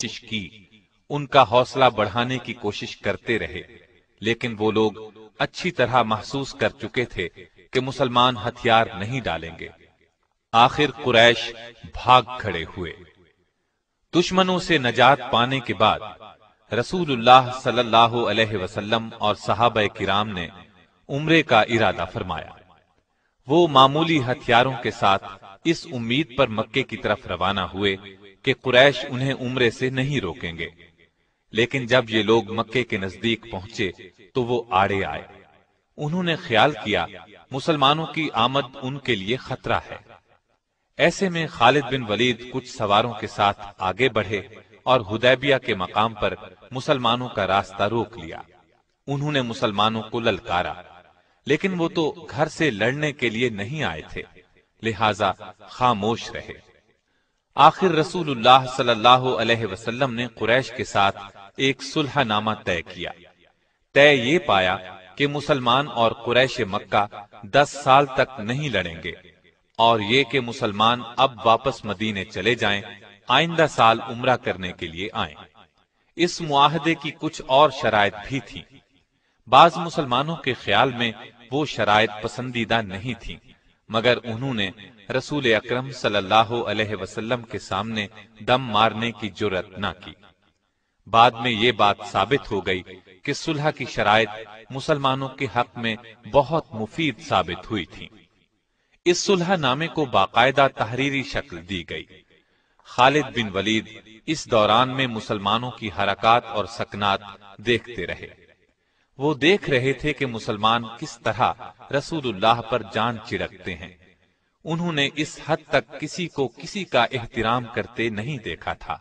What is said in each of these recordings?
کوشش کی، ان کا حوصلہ بڑھانے کی کوشش کرتے رہے، لیکن وہ لوگ اچھی طرح محسوس کر چکے تھے کہ مسلمان ہتھیار نہیں ڈالیں گے۔ آخر قریش بھاگ کھڑے ہوئے۔ دشمنوں سے نجات پانے کے بعد رسول اللہ صلی اللہ علیہ وسلم اور صحابہ کرام نے عمرے کا ارادہ فرمایا۔ وہ معمولی ہتھیاروں کے ساتھ اس امید پر مکے کی طرف روانہ ہوئے کہ قریش انہیں عمرے سے نہیں روکیں گے، لیکن جب یہ لوگ مکے کے نزدیک پہنچے تو وہ آڑے آئے۔ انہوں نے خیال کیا مسلمانوں کی آمد ان کے لیے خطرہ ہے۔ ایسے میں خالد بن ولید کچھ سواروں کے ساتھ آگے بڑھے اور حدیبیہ کے مقام پر مسلمانوں کا راستہ روک لیا۔ انہوں نے مسلمانوں کو للکارا، لیکن وہ تو گھر سے لڑنے کے لیے نہیں آئے تھے، لہذا خاموش رہے۔ آخر رسول اللہ صلی اللہ علیہ وسلم نے قریش کے ساتھ ایک صلح نامہ طے کیا۔ طے یہ پایا کہ مسلمان اور قریش مکہ 10 سال تک نہیں لڑیں گے، اور یہ کہ مسلمان اب واپس مدینے چلے جائیں، آئندہ سال عمرہ کرنے کے لیے آئیں۔ اس معاہدے کی کچھ اور شرائط بھی تھیں۔ بعض مسلمانوں کے خیال میں وہ شرائط پسندیدہ نہیں تھیں، مگر انہوں نے رسول اکرم صلی اللہ علیہ وسلم کے سامنے دم مارنے کی جرأت نہ کی۔ بعد میں یہ بات ثابت ہو گئی کہ صلح کی شرائط مسلمانوں کے حق میں بہت مفید ثابت ہوئی تھی۔ اس صلح نامے کو باقاعدہ تحریری شکل دی گئی۔ خالد بن ولید اس دوران میں مسلمانوں کی حرکات اور سکنات دیکھتے رہے۔ وہ دیکھ رہے تھے کہ مسلمان کس طرح رسول اللہ پر جان چڑکتے ہیں۔ انہوں نے اس حد تک کسی کو کسی کا احترام کرتے نہیں دیکھا تھا۔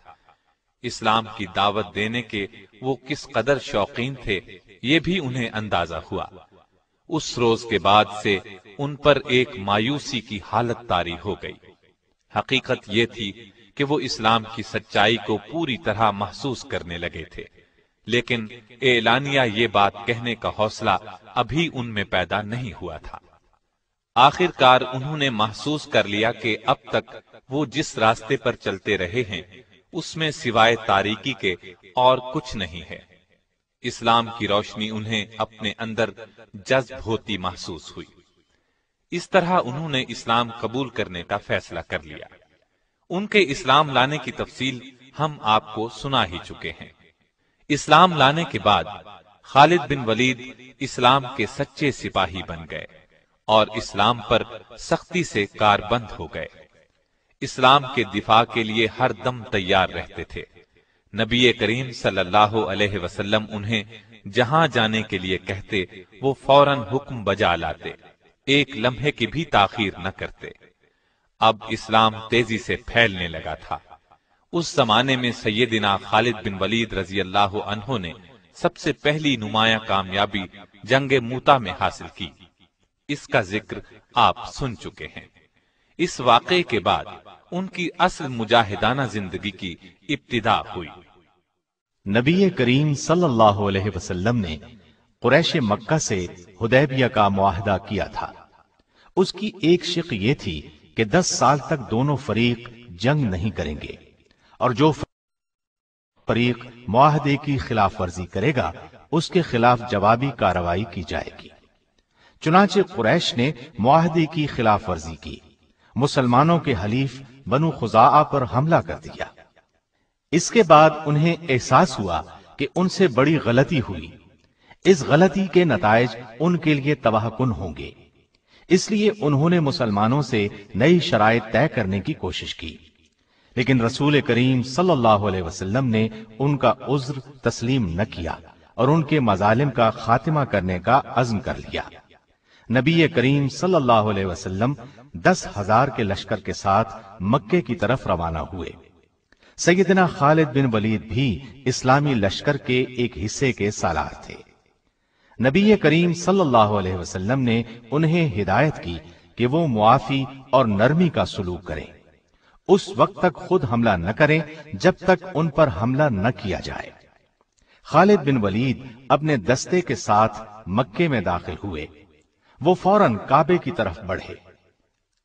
اسلام کی دعوت دینے کے وہ کس قدر شوقین تھے، یہ بھی انہیں اندازہ ہوا۔ اس روز کے بعد سے ان پر ایک مایوسی کی حالت طاری ہو گئی۔ حقیقت یہ تھی کہ وہ اسلام کی سچائی کو پوری طرح محسوس کرنے لگے تھے، لیکن اعلانیہ یہ بات کہنے کا حوصلہ ابھی ان میں پیدا نہیں ہوا تھا۔ آخر کار انہوں نے محسوس کر لیا کہ اب تک وہ جس راستے پر چلتے رہے ہیں اس میں سوائے تاریکی کے اور کچھ نہیں ہے۔ اسلام کی روشنی انہیں اپنے اندر جذب ہوتی محسوس ہوئی۔ اس طرح انہوں نے اسلام قبول کرنے کا فیصلہ کر لیا۔ ان کے اسلام لانے کی تفصیل ہم آپ کو سنا ہی چکے ہیں۔ اسلام لانے کے بعد خالد بن ولید اسلام کے سچے سپاہی بن گئے اور اسلام پر سختی سے کاربند ہو گئے۔ اسلام کے دفاع کے لیے ہر دم تیار رہتے تھے۔ نبی کریم صلی اللہ علیہ وسلم انہیں جہاں جانے کے لیے کہتے وہ فوراً حکم بجا لاتے، ایک لمحے کی بھی تاخیر نہ کرتے۔ اب اسلام تیزی سے پھیلنے لگا تھا۔ اس زمانے میں سیدنا خالد بن ولید رضی اللہ عنہ نے سب سے پہلی نمایاں کامیابی جنگ موتا میں حاصل کی۔ اس کا ذکر آپ سن چکے ہیں۔ اس واقعے کے بعد ان کی اصل مجاہدانہ زندگی کی ابتدا ہوئی۔ نبی کریم صلی اللہ علیہ وسلم نے قریش مکہ سے حدیبیہ کا معاہدہ کیا تھا۔ اس کی ایک شق یہ تھی کہ 10 سال تک دونوں فریق جنگ نہیں کریں گے، اور جو فریق معاہدے کی خلاف ورزی کرے گا اس کے خلاف جوابی کارروائی کی جائے گی۔ چنانچہ قریش نے معاہدے کی خلاف ورزی کی، مسلمانوں کے حلیف بنو خزاعہ پر حملہ کر دیا۔ اس کے بعد انہیں احساس ہوا کہ ان سے بڑی غلطی ہوئی۔ اس غلطی کے نتائج ان کے لیے تباہ کن ہوں گے، اس لیے انہوں نے مسلمانوں سے نئی شرائط طے کرنے کی کوشش کی، لیکن رسول کریم صلی اللہ علیہ وسلم نے ان کا عذر تسلیم نہ کیا اور ان کے مظالم کا خاتمہ کرنے کا عزم کر لیا۔ نبی کریم صلی اللہ علیہ وسلم 10,000 کے لشکر کے ساتھ مکے کی طرف روانہ ہوئے۔ سیدنا خالد بن ولید بھی اسلامی لشکر کے ایک حصے کے سالار تھے۔ نبی کریم صلی اللہ علیہ وسلم نے انہیں ہدایت کی کہ وہ معافی اور نرمی کا سلوک کریں، اس وقت تک خود حملہ نہ کریں جب تک ان پر حملہ نہ کیا جائے۔ خالد بن ولید اپنے دستے کے ساتھ مکے میں داخل ہوئے۔ وہ فوراً کعبے کی طرف بڑھے۔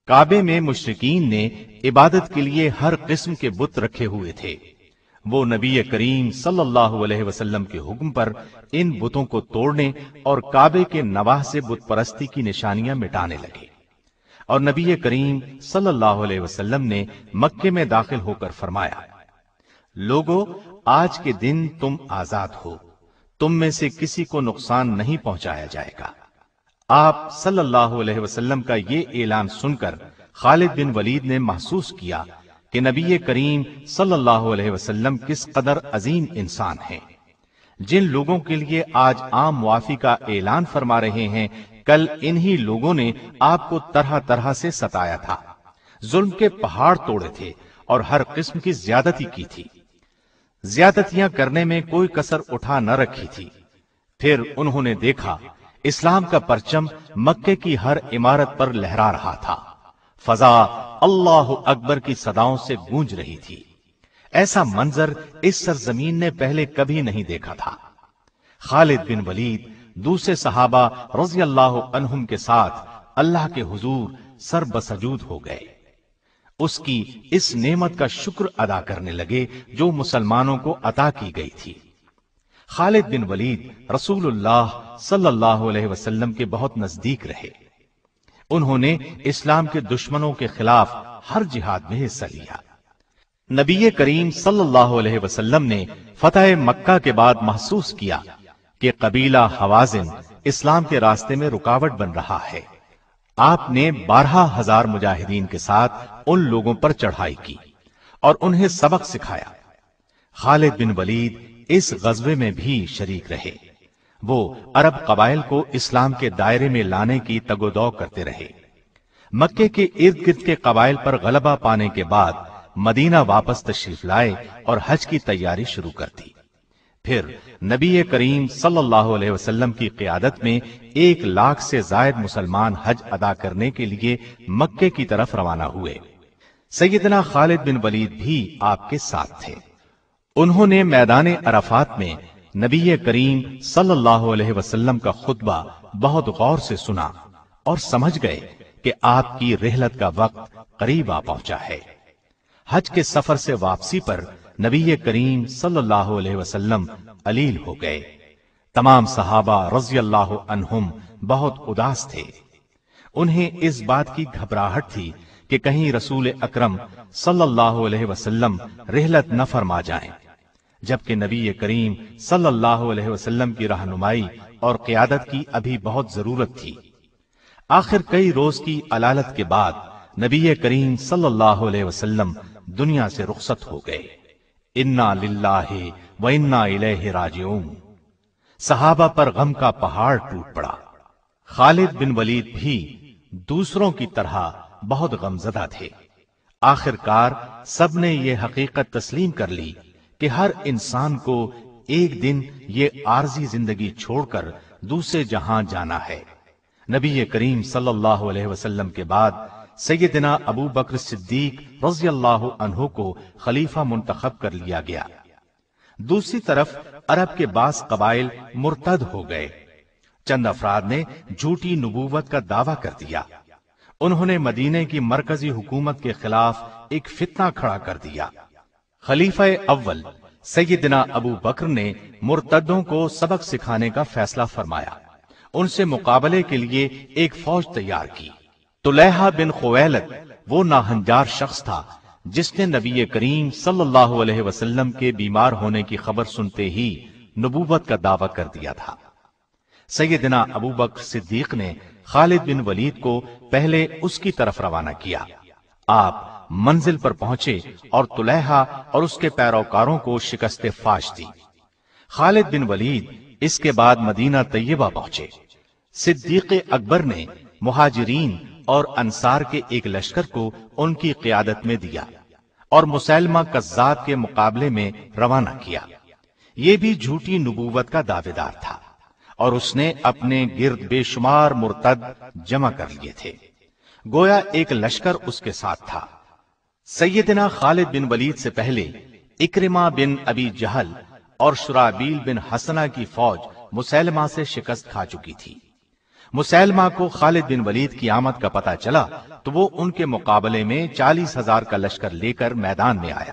کعبے میں مشرکین نے عبادت کے لیے ہر قسم کے بت رکھے ہوئے تھے۔ وہ نبی کریم صلی اللہ علیہ وسلم کے حکم پر ان بتوں کو توڑنے اور کعبے کے نواح سے بت پرستی کی نشانیاں مٹانے لگے، اور نبی کریم صلی اللہ علیہ وسلم نے مکے میں داخل ہو کر فرمایا، لوگو، آج کے دن تم آزاد ہو، تم میں سے کسی کو نقصان نہیں پہنچایا جائے گا۔ آپ صلی اللہ علیہ وسلم کا یہ اعلان سن کر خالد بن ولید نے محسوس کیا کہ نبی کریم صلی اللہ علیہ وسلم کس قدر عظیم انسان ہیں۔ جن لوگوں کے لیے آج عام معافی کا اعلان فرما رہے ہیں، کل انہی لوگوں نے آپ کو طرح طرح سے ستایا تھا، ظلم کے پہاڑ توڑے تھے اور ہر قسم کی زیادتی کی تھی، زیادتیاں کرنے میں کوئی کسر اٹھا نہ رکھی تھی۔ پھر انہوں نے دیکھا اسلام کا پرچم مکے کی ہر عمارت پر لہرا رہا تھا، فضا اللہ اکبر کی صداؤں سے گونج رہی تھی۔ ایسا منظر اس سرزمین نے پہلے کبھی نہیں دیکھا تھا۔ خالد بن ولید دوسرے صحابہ رضی اللہ عنہم کے ساتھ اللہ کے حضور سر بسجود ہو گئے، اس کی اس نعمت کا شکر ادا کرنے لگے جو مسلمانوں کو عطا کی گئی تھی۔ خالد بن ولید رسول اللہ صلی اللہ علیہ وسلم کے بہت نزدیک رہے۔ انہوں نے اسلام کے دشمنوں کے خلاف ہر جہاد میں حصہ لیا۔ نبی کریم صلی اللہ علیہ وسلم نے فتح مکہ کے بعد محسوس کیا کہ قبیلہ حوازن اسلام کے راستے میں رکاوٹ بن رہا ہے۔ آپ نے 12,000 مجاہدین کے ساتھ ان لوگوں پر چڑھائی کی اور انہیں سبق سکھایا۔ خالد بن ولید اس غزوے میں بھی شریک رہے۔ وہ عرب قبائل کو اسلام کے دائرے میں لانے کی تگ و دو کرتے رہے۔ مکے کے ارد گرد کے قبائل پر غلبہ پانے کے بعد مدینہ واپس تشریف لائے اور حج کی تیاری شروع کر دی۔ پھر نبی کریم صلی اللہ علیہ وسلم کی قیادت میں 1,00,000 سے زائد مسلمان حج ادا کرنے کے لیے مکے کی طرف روانہ ہوئے۔ سیدنا خالد بن ولید بھی آپ کے ساتھ تھے۔ انہوں نے میدان عرفات میں نبی کریم صلی اللہ علیہ وسلم کا خطبہ بہت غور سے سنا اور سمجھ گئے کہ آپ کی رحلت کا وقت قریب آ پہنچا ہے۔ حج کے سفر سے واپسی پر نبی کریم صلی اللہ علیہ وسلم علیل ہو گئے۔ تمام صحابہ رضی اللہ عنہم بہت اداس تھے۔ انہیں اس بات کی گھبراہٹ تھی کہ کہیں رسول اکرم صلی اللہ علیہ وسلم رحلت نہ فرما جائیں، جبکہ نبی کریم صلی اللہ علیہ وسلم کی رہنمائی اور قیادت کی ابھی بہت ضرورت تھی۔ آخر کئی روز کی علالت کے بعد نبی کریم صلی اللہ علیہ وسلم دنیا سے رخصت ہو گئے۔ انا للہ و انا الیہ راجعون۔ صحابہ پر غم کا پہاڑ ٹوٹ پڑا۔ خالد بن ولید بھی دوسروں کی طرح بہت غمزدہ تھے۔ آخر کار سب نے یہ حقیقت تسلیم کر لی کہ ہر انسان کو ایک دن یہ عارضی زندگی چھوڑ کر دوسرے جہاں جانا ہے۔ نبی کریم صلی اللہ علیہ وسلم کے بعد سیدنا ابو بکر صدیق رضی اللہ عنہ کو خلیفہ منتخب کر لیا گیا۔ دوسری طرف عرب کے بعض قبائل مرتد ہو گئے۔ چند افراد نے جھوٹی نبوت کا دعویٰ کر دیا۔ انہوں نے مدینے کی مرکزی حکومت کے خلاف ایک فتنہ کھڑا کر دیا۔ خلیفہ اول سیدنا ابو بکر نے مرتدوں کو سبق سکھانے کا فیصلہ فرمایا۔ ان سے مقابلے کے لیے ایک فوج تیار کی۔ طلحہ بن خویلد وہ ناہنجار شخص تھا جس نے نبی کریم صلی اللہ علیہ وسلم کے بیمار ہونے کی خبر سنتے ہی نبوت کا دعویٰ کر دیا تھا۔ سیدنا ابو بکر صدیق نے خالد بن ولید کو پہلے اس کی طرف روانہ کیا۔ آپ منزل پر پہنچے اور طلحہ اور اس کے پیروکاروں کو شکست فاش دی۔ خالد بن ولید اس کے بعد مدینہ طیبہ پہنچے۔ صدیق اکبر نے مہاجرین اور انصار کے ایک لشکر کو ان کی قیادت میں دیا اور مسیلمہ کذاب کے مقابلے میں روانہ کیا۔ یہ بھی جھوٹی نبوت کا دعوے دار تھا اور اس نے اپنے گرد بے شمار مرتد جمع کر لیے تھے، گویا ایک لشکر اس کے ساتھ تھا۔ سیدنا خالد بن ولید سے پہلے اکرمہ بن ابی جہل اور شرابیل بن حسنہ کی فوج مسیلمہ سے شکست کھا چکی تھی۔ مسیلمہ کو خالد بن ولید کی آمد کا پتہ چلا تو وہ ان کے مقابلے میں 40,000 کا لشکر لے کر میدان میں آیا۔